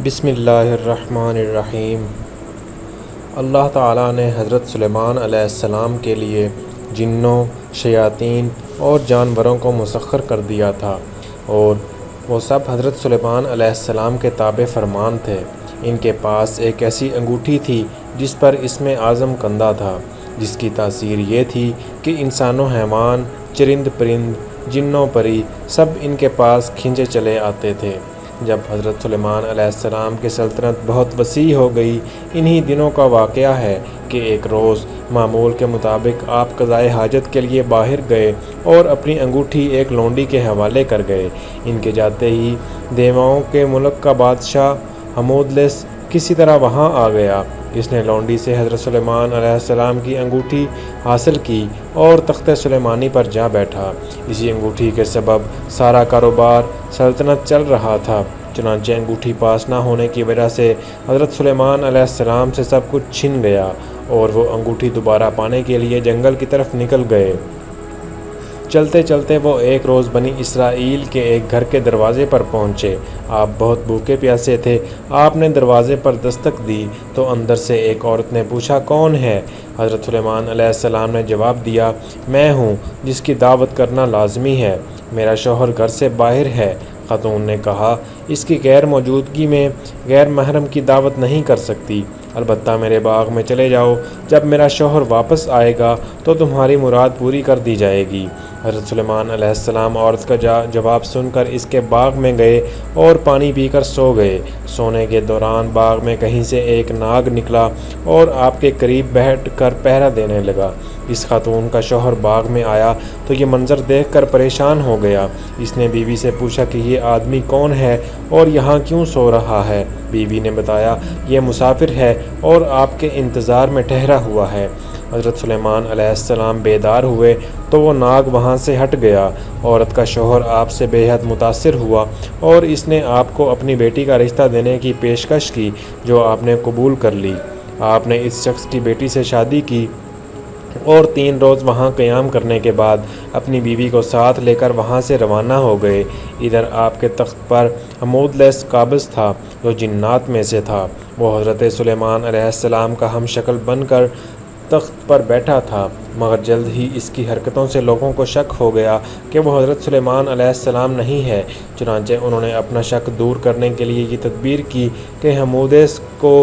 بسم اللہ الرحمن الرحیم۔ اللہ تعالیٰ نے حضرت سلیمان علیہ السلام کے لیے جنوں، شیاطین اور جانوروں کو مسخر کر دیا تھا، اور وہ سب حضرت سلیمان علیہ السلام کے تابع فرمان تھے۔ ان کے پاس ایک ایسی انگوٹھی تھی جس پر اسم اعظم کندہ تھا، جس کی تاثیر یہ تھی کہ انسان و حیوان، چرند پرند، جنوں پری سب ان کے پاس کھنچے چلے آتے تھے۔ جب حضرت سلیمان علیہ السلام کی سلطنت بہت وسیع ہو گئی، انہی دنوں کا واقعہ ہے کہ ایک روز معمول کے مطابق آپ قضائے حاجت کے لیے باہر گئے اور اپنی انگوٹھی ایک لونڈی کے حوالے کر گئے۔ ان کے جاتے ہی دیواؤں کے ملک کا بادشاہ ہمودلس کسی طرح وہاں آ گیا۔ اس نے لونڈی سے حضرت سلیمان علیہ السلام کی انگوٹھی حاصل کی اور تخت سلیمانی پر جا بیٹھا۔ اسی انگوٹھی کے سبب سارا کاروبار سلطنت چل رہا تھا۔ چنانچہ انگوٹھی پاس نہ ہونے کی وجہ سے حضرت سلیمان علیہ السلام سے سب کچھ چھن گیا، اور وہ انگوٹھی دوبارہ پانے کے لیے جنگل کی طرف نکل گئے۔ چلتے چلتے وہ ایک روز بنی اسرائیل کے ایک گھر کے دروازے پر پہنچے۔ آپ بہت بھوکے پیاسے تھے۔ آپ نے دروازے پر دستک دی تو اندر سے ایک عورت نے پوچھا، کون ہے؟ حضرت سلیمان علیہ السلام نے جواب دیا، میں ہوں جس کی دعوت کرنا لازمی ہے، میرا شوہر گھر سے باہر ہے۔ خاتون نے کہا، اس کی غیر موجودگی میں غیر محرم کی دعوت نہیں کر سکتی، البتہ میرے باغ میں چلے جاؤ، جب میرا شوہر واپس آئے گا تو تمہاری مراد پوری کر دی جائے گی۔ حضرت سلیمان علیہ السلام عورت کا جواب سن کر اس کے باغ میں گئے اور پانی پی کر سو گئے۔ سونے کے دوران باغ میں کہیں سے ایک ناگ نکلا اور آپ کے قریب بیٹھ کر پہرا دینے لگا۔ اس خاتون کا شوہر باغ میں آیا تو یہ منظر دیکھ کر پریشان ہو گیا۔ اس نے بیوی سے پوچھا کہ یہ آدمی کون ہے اور یہاں کیوں سو رہا ہے؟ بیوی نے بتایا، یہ مسافر ہے اور آپ کے انتظار میں ٹھہرا ہوا ہے۔ حضرت سلیمان علیہ السلام بیدار ہوئے تو وہ ناگ وہاں سے ہٹ گیا۔ عورت کا شوہر آپ سے بے حد متاثر ہوا اور اس نے آپ کو اپنی بیٹی کا رشتہ دینے کی پیشکش کی، جو آپ نے قبول کر لی۔ آپ نے اس شخص کی بیٹی سے شادی کی اور 3 روز وہاں قیام کرنے کے بعد اپنی بیوی کو ساتھ لے کر وہاں سے روانہ ہو گئے۔ ادھر آپ کے تخت پر ہمودلس قابض تھا، جو جنات میں سے تھا۔ وہ حضرت سلیمان علیہ السلام کا ہم شکل بن کر تخت پر بیٹھا تھا، مگر جلد ہی اس کی حرکتوں سے لوگوں کو شک ہو گیا کہ وہ حضرت سلیمان علیہ السلام نہیں ہے۔ چنانچہ انہوں نے اپنا شک دور کرنے کے لیے یہ تدبیر کی کہ ہمودلس کو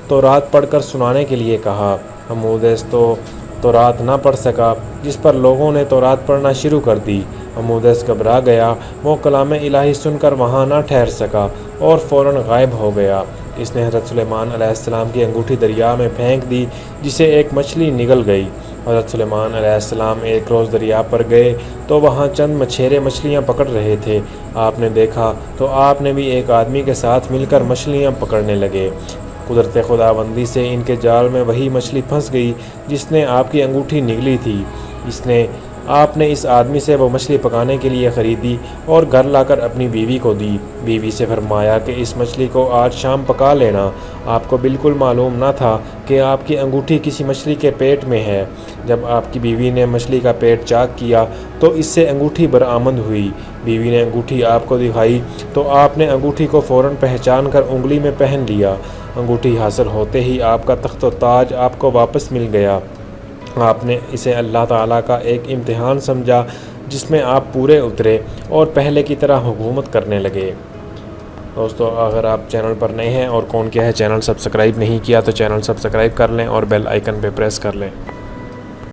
تورات پڑھ کر سنانے کے لیے کہا۔ ہمودلس تو تورات نہ پڑھ سکا، جس پر لوگوں نے تورات پڑھنا شروع کر دی۔ ہمودلس گھبرا گیا، وہ کلام الہی سن کر وہاں نہ ٹھہر سکا اور فوراً غائب ہو گیا۔ اس نے حضرت سلیمان علیہ السلام کی انگوٹھی دریا میں پھینک دی، جسے ایک مچھلی نگل گئی۔ حضرت سلیمان علیہ السلام ایک روز دریا پر گئے تو وہاں چند مچھیرے مچھلیاں پکڑ رہے تھے۔ آپ نے دیکھا تو آپ نے بھی ایک آدمی کے ساتھ مل کر مچھلیاں پکڑنے لگے۔ قدرت خداوندی سے ان کے جال میں وہی مچھلی پھنس گئی جس نے آپ کی انگوٹھی نگلی تھی۔ آپ نے اس آدمی سے وہ مچھلی پکانے کے لیے خریدی اور گھر لا کر اپنی بیوی کو دی۔ بیوی سے فرمایا کہ اس مچھلی کو آج شام پکا لینا۔ آپ کو بالکل معلوم نہ تھا کہ آپ کی انگوٹھی کسی مچھلی کے پیٹ میں ہے۔ جب آپ کی بیوی نے مچھلی کا پیٹ چاک کیا تو اس سے انگوٹھی برآمد ہوئی۔ بیوی نے انگوٹھی آپ کو دکھائی تو آپ نے انگوٹھی کو فوراً پہچان کر انگلی میں پہن لیا۔ انگوٹھی حاصل ہوتے ہی آپ کا تخت و تاج آپ کو واپس مل گیا۔ آپ نے اسے اللہ تعالیٰ کا ایک امتحان سمجھا، جس میں آپ پورے اترے اور پہلے کی طرح حکومت کرنے لگے۔ دوستو، اگر آپ چینل پر نئے ہیں اور کون کیا ہے چینل سبسکرائب نہیں کیا تو چینل سبسکرائب کر لیں اور بیل آئیکن پہ پریس کر لیں۔